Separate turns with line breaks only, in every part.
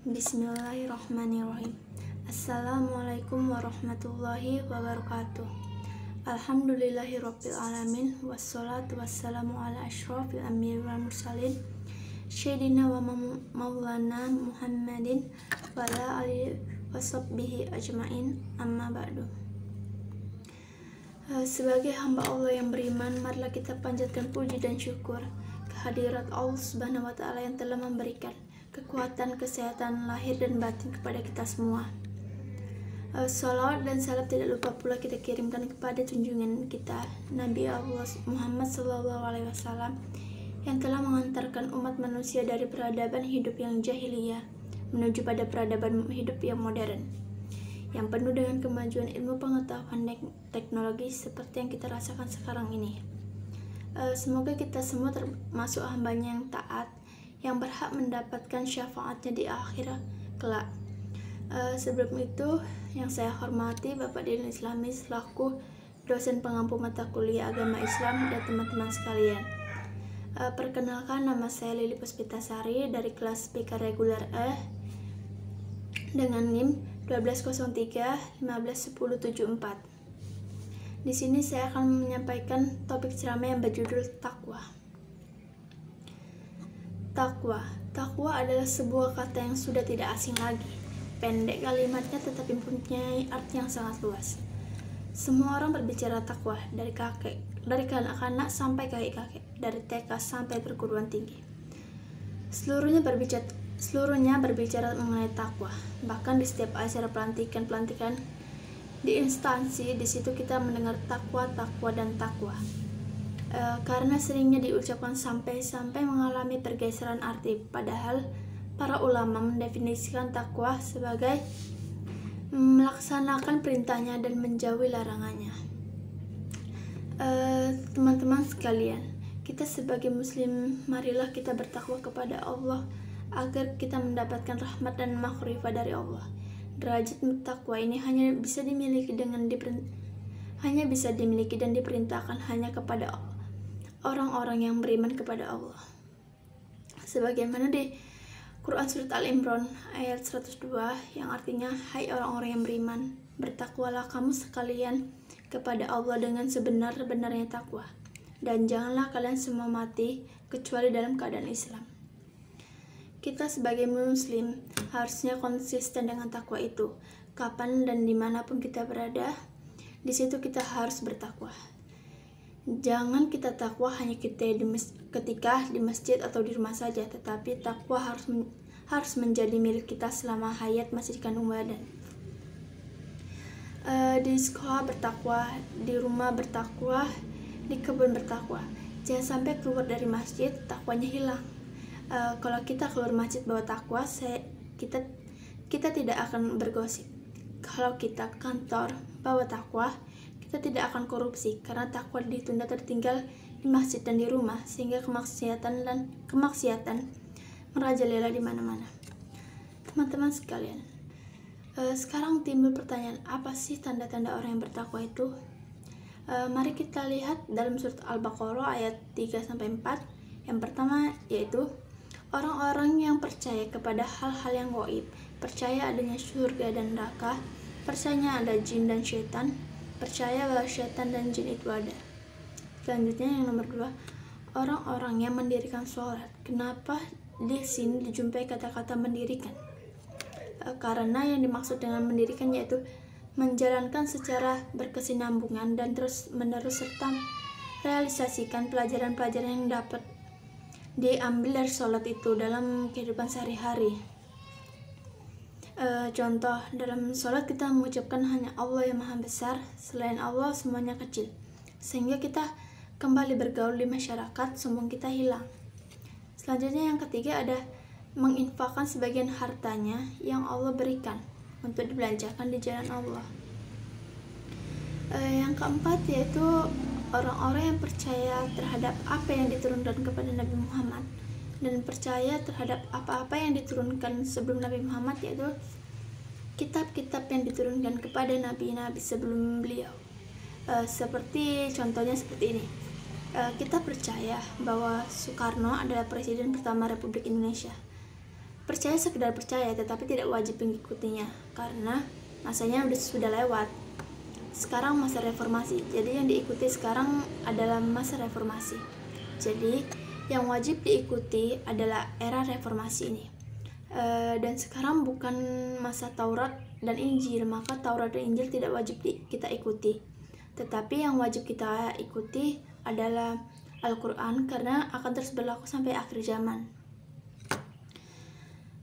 Bismillahirrahmanirrahim. Assalamualaikum warahmatullahi wabarakatuh. Alhamdulillahirabbil alamin wassalatu wassalamu ala asyrofil anbiya'i wal mursalin Sayyidina wa maulana Muhammadin wa ala alihi washabbihi ajmain, amma ba'du. Sebagai hamba Allah yang beriman, marilah kita panjatkan puji dan syukur kehadirat Allah Subhanahu wa taala yang telah memberikan kekuatan, kesehatan lahir dan batin kepada kita semua. Salawat dan salam tidak lupa pula kita kirimkan kepada junjungan kita Nabi Allah Muhammad SAW yang telah mengantarkan umat manusia dari peradaban hidup yang jahiliyah menuju pada peradaban hidup yang modern, yang penuh dengan kemajuan ilmu pengetahuan dan teknologi seperti yang kita rasakan sekarang ini. Semoga kita semua termasuk hambanya yang taat, yang berhak mendapatkan syafaatnya di akhirat kelak. Sebelum itu, yang saya hormati Bapak Dina Islami selaku dosen pengampu mata kuliah agama Islam dan teman-teman sekalian. Perkenalkan, nama saya Lili Puspitasari dari kelas PK reguler E dengan NIM 1203-151074. Di sini saya akan menyampaikan topik ceramah yang berjudul takwa. Takwa adalah sebuah kata yang sudah tidak asing lagi. Pendek kalimatnya tetapi mempunyai arti yang sangat luas. Semua orang berbicara takwa, dari kanak-kanak sampai kakek-kakek, dari TK sampai perguruan tinggi. Seluruhnya berbicara mengenai takwa. Bahkan di setiap acara pelantikan di instansi, di situ kita mendengar takwa dan takwa. Karena seringnya diucapkan sampai mengalami pergeseran arti, padahal para ulama mendefinisikan takwa sebagai melaksanakan perintahnya dan menjauhi larangannya. Teman-teman sekalian, kita sebagai muslim, marilah kita bertakwa kepada Allah agar kita mendapatkan rahmat dan maghfirah dari Allah. Derajat takwa ini hanya bisa dimiliki dan diperintahkan hanya kepada orang-orang yang beriman kepada Allah. Sebagaimana di Quran Surat Al-Imran ayat 102 yang artinya, hai orang-orang yang beriman, bertakwalah kamu sekalian kepada Allah dengan sebenar-benarnya takwa, dan janganlah kalian semua mati kecuali dalam keadaan Islam. Kita sebagai muslim harusnya konsisten dengan takwa itu. Kapan dan dimanapun kita berada, di situ kita harus bertakwa. Jangan kita takwa hanya ketika di masjid atau di rumah saja, tetapi takwa harus menjadi milik kita selama hayat masih dikandung badan. Di sekolah bertakwa, di rumah bertakwa, di kebun bertakwa. Jangan sampai keluar dari masjid takwanya hilang. Kalau kita keluar masjid bawa takwa, kita tidak akan bergosip. Kalau kita kantor bawa takwa, kita tidak akan korupsi karena takwa ditunda tertinggal di masjid dan di rumah, sehingga kemaksiatan merajalela di mana-mana. Teman-teman sekalian, sekarang timbul pertanyaan, apa sih tanda-tanda orang yang bertakwa itu? Mari kita lihat dalam surat Al-Baqarah ayat 3-4. Yang pertama yaitu orang-orang yang percaya kepada hal-hal yang gaib, percaya adanya surga dan neraka, percaya ada jin dan syaitan, percaya bahwa syaitan dan jin itu ada. Selanjutnya yang nomor 2, orang-orang yang mendirikan sholat. Kenapa di sini dijumpai kata-kata mendirikan? Karena yang dimaksud dengan mendirikan yaitu menjalankan secara berkesinambungan dan terus-menerus serta realisasikan pelajaran-pelajaran yang dapat diambil dari sholat itu dalam kehidupan sehari-hari. Contoh, dalam sholat kita mengucapkan hanya Allah yang maha besar, selain Allah semuanya kecil, sehingga kita kembali bergaul di masyarakat, sombong kita hilang. Selanjutnya yang ketiga ada menginfakkan sebagian hartanya yang Allah berikan untuk dibelanjakan di jalan Allah. Yang keempat yaitu orang-orang yang percaya terhadap apa yang diturunkan kepada Nabi Muhammad dan percaya terhadap apa-apa yang diturunkan sebelum Nabi Muhammad, yaitu kitab-kitab yang diturunkan kepada nabi-nabi sebelum beliau. Contohnya seperti ini. Kita percaya bahwa Soekarno adalah Presiden pertama Republik Indonesia. Percaya sekedar percaya, tetapi tidak wajib mengikutinya, karena masanya sudah lewat. Sekarang masa reformasi, jadi yang diikuti sekarang adalah masa reformasi. Jadi yang wajib diikuti adalah era reformasi ini. Dan sekarang bukan masa Taurat dan Injil, maka Taurat dan Injil tidak wajib kita ikuti. Tetapi yang wajib kita ikuti adalah Al-Quran, karena akan terus berlaku sampai akhir zaman.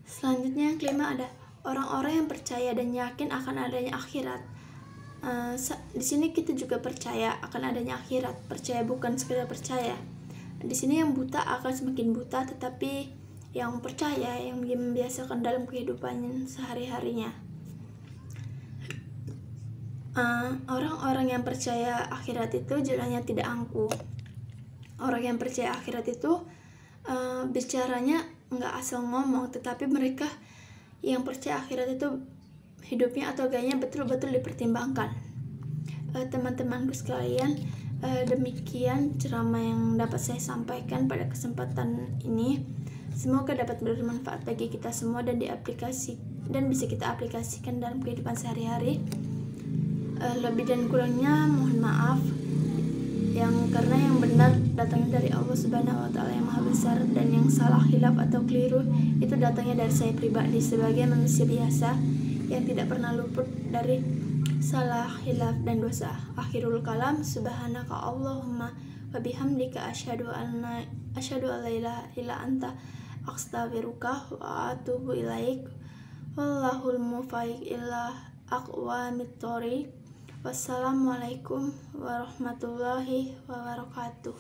Selanjutnya yang kelima ada orang-orang yang percaya dan yakin akan adanya akhirat. Di sini kita juga percaya akan adanya akhirat, percaya bukan sekedar percaya. Di sini yang buta akan semakin buta, tetapi yang percaya, yang membiasakan dalam kehidupannya sehari-harinya. Orang-orang yang percaya akhirat itu jalannya tidak angkuh. Orang yang percaya akhirat itu bicaranya nggak asal ngomong, tetapi mereka yang percaya akhirat itu hidupnya atau gayanya betul-betul dipertimbangkan. Teman-temanku sekalian, demikian ceramah yang dapat saya sampaikan pada kesempatan ini. Semoga dapat bermanfaat bagi kita semua dan bisa kita aplikasikan dalam kehidupan sehari-hari. Lebih dan kurangnya mohon maaf, karena yang benar datangnya dari Allah Subhanahu wa Ta'ala yang Maha Besar, dan yang salah, hilaf atau keliru itu datangnya dari saya pribadi sebagai manusia biasa yang tidak pernah luput dari salah, hilaf dan dosa. Akhirul kalam, subhanaka Allahumma wa bihamdika asyhadu an la ilaha illa anta astaghfiruka wa atubu ilaik. Wallahul muwaffiq ila aqwamit thoriq. Wassalamualaikum warahmatullahi wabarakatuh.